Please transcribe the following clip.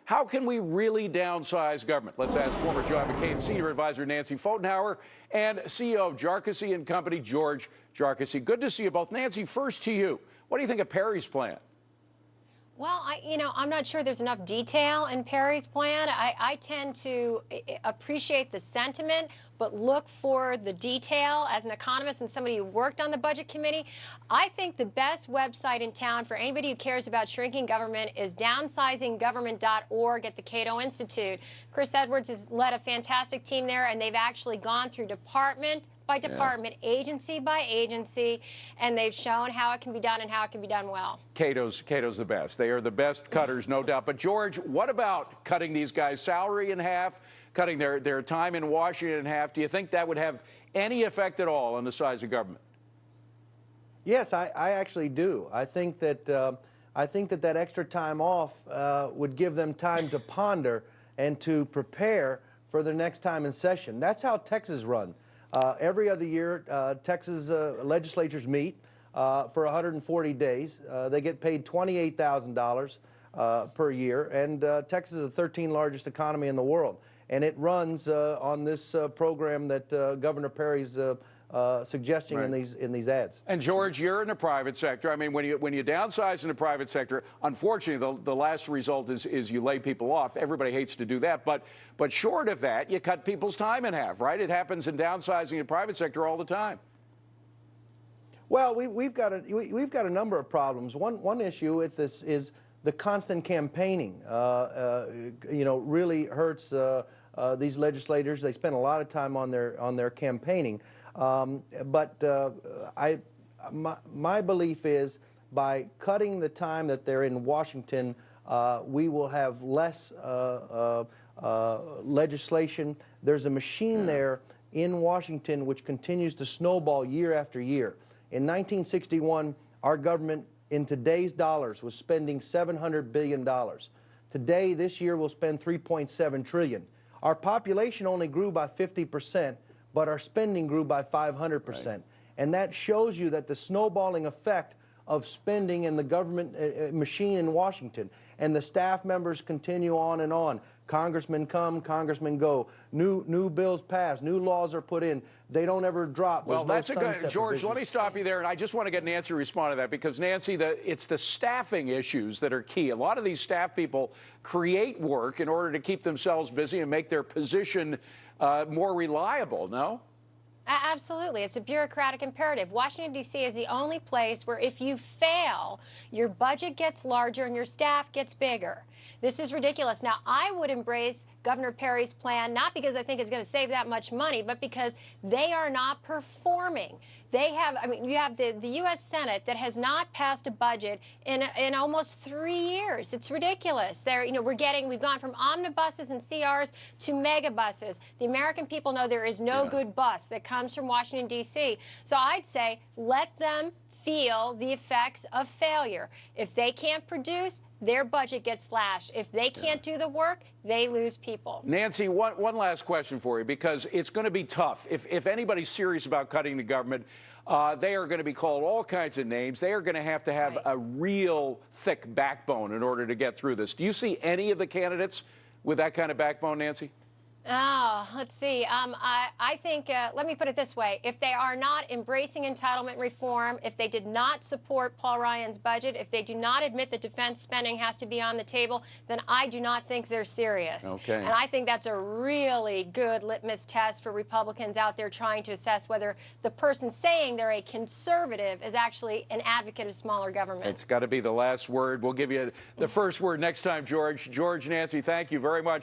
How can we really downsize government? Let's ask former John McCain Senior Advisor Nancy Pfotenhauer and CEO of Jarkesy Company, George Jarkesy. Good to see you both. Nancy, first to you. What do you think of Perry's plan? Well, I'm not sure there's enough detail in Perry's plan. I tend to appreciate the sentiment, but look for the detail. As an economist and somebody who worked on the Budget Committee, I think the best website in town for anybody who cares about shrinking government is downsizinggovernment.org at the Cato Institute. Chris Edwards has led a fantastic team there, and they've actually gone through department by department, agency by agency, and they've shown how it can be done and how it can be done well. Cato's the best. They are the best cutters, no doubt. But George, what about cutting these guys' salary in half, cutting their time in Washington in half? Do you think that would have any effect at all on the size of government? Yes, I actually do. I think that that extra time off would give them time to ponder and to prepare for their next time in session. That's how Texas run. Every other year, Texas legislatures meet for 140 days. They get paid $28,000 per year, and Texas is the 13th largest economy in the world. And it runs on this program that Governor Perry's suggesting in these ads. And George, you're in the private sector. I mean, when you downsize in the private sector, unfortunately, the last result is you lay people off. Everybody hates to do that, but short of that, you cut people's time in half, right? It happens in downsizing in the private sector all the time. Well, we've got a number of problems. One issue with this is the constant campaigning. Really hurts these legislators. They spend a lot of time on their campaigning. My belief is by cutting the time that they're in Washington, we will have less legislation. There's a machine there in Washington which continues to snowball year after year. In 1961, our government in today's dollars was spending $700 billion. Today, this year, we'll spend $3.7 trillion. Our population only grew by 50%, but our spending grew by 500%. Right. And that shows you that the snowballing effect of spending in the government machine in Washington, and the staff members continue on and on. Congressmen come, congressmen go. New bills pass, new laws are put in. They don't ever drop. Well, that's a good, George, let me stop you there, and I just want to get Nancy to respond to that, because Nancy, it's the staffing issues that are key. A lot of these staff people create work in order to keep themselves busy and make their position more reliable, no? Absolutely. It's a bureaucratic imperative. Washington, D.C. is the only place where if you fail, your budget gets larger and your staff gets bigger. This is ridiculous. Now, I would embrace Governor Perry's plan, not because I think it's going to save that much money, but because they are not performing. They have, you have the U.S. Senate that has not passed a budget in almost 3 years. It's ridiculous. We've gone from omnibuses and CRs to megabuses. The American people know there is no good bus that comes from Washington, D.C. So I'd say let them feel the effects of failure. If they can't produce, their budget gets slashed. If they can't do the work, they lose people. Nancy, one last question for you, because it's going to be tough. If anybody's serious about cutting the government, they are going to be called all kinds of names. They are going to have a real thick backbone in order to get through this. Do you see any of the candidates with that kind of backbone, Nancy? Oh, let's see. I think, let me put it this way. If they are not embracing entitlement reform, if they did not support Paul Ryan's budget, if they do not admit that defense spending has to be on the table, then I do not think they're serious. Okay. And I think that's a really good litmus test for Republicans out there trying to assess whether the person saying they're a conservative is actually an advocate of smaller government. It's got to be the last word. We'll give you the first word next time, George. George, Nancy, thank you very much.